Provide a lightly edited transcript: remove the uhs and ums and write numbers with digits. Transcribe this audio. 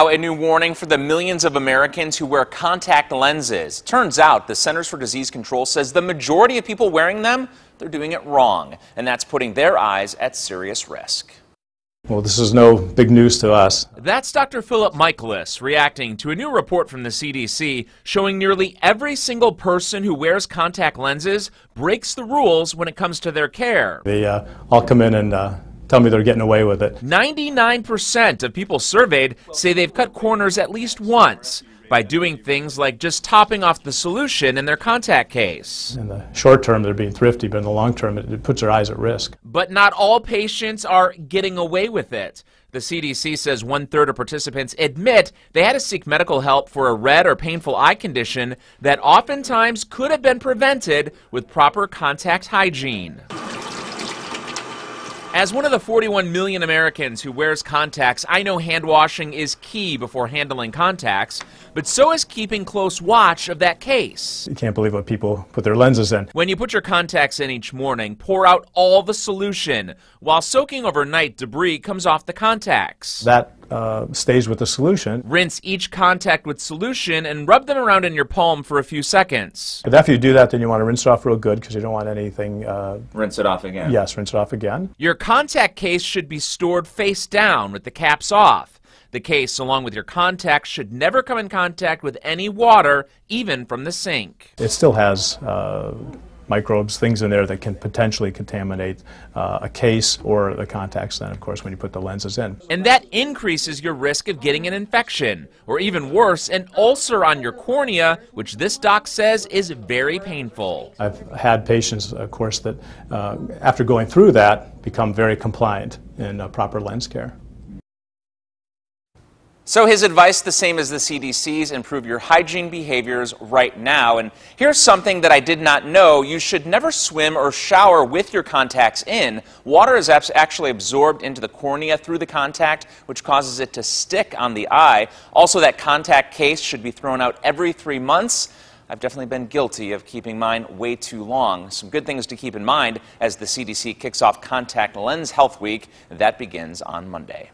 A new warning for the millions of Americans who wear contact lenses. Turns out the Centers for Disease Control says the majority of people wearing them, they're doing it wrong, and that's putting their eyes at serious risk. Well, this is no big news to us. That's Dr. Philip Michaelis reacting to a new report from the CDC showing nearly every single person who wears contact lenses breaks the rules when it comes to their care. They all come in and tell me they're getting away with it. 99% of people surveyed say they've cut corners at least once by doing things like just topping off the solution in their contact case. In the short term, they're being thrifty, but in the long term, it puts their eyes at risk. But not all patients are getting away with it. The CDC says 1/3 of participants admit they had to seek medical help for a red or painful eye condition that oftentimes could have been prevented with proper contact hygiene. As one of the 41 million Americans who wears contacts, I know hand washing is key before handling contacts, but so is keeping close watch of that case. You can't believe what people put their lenses in. When you put your contacts in each morning, pour out all the solution. While soaking overnight, debris comes off the contacts. That stays with the solution. Rinse each contact with solution and rub them around in your palm for a few seconds. But after you do that, then you want to rinse it off real good because you don't want anything... Rinse it off again. Yes, rinse it off again. Your contact case should be stored face down with the caps off. The case, along with your contacts, should never come in contact with any water, even from the sink. It still has microbes, things in there that can potentially contaminate a case or the contacts then, of course, when you put the lenses in. And that increases your risk of getting an infection, or even worse, an ulcer on your cornea, which this doc says is very painful. I've had patients, of course, that after going through that, become very compliant in proper lens care. So his advice, the same as the CDC's, improve your hygiene behaviors right now. And here's something that I did not know. You should never swim or shower with your contacts in. Water is actually absorbed into the cornea through the contact, which causes it to stick on the eye. Also, that contact case should be thrown out every 3 months. I've definitely been guilty of keeping mine way too long. Some good things to keep in mind as the CDC kicks off Contact Lens Health Week. That begins on Monday.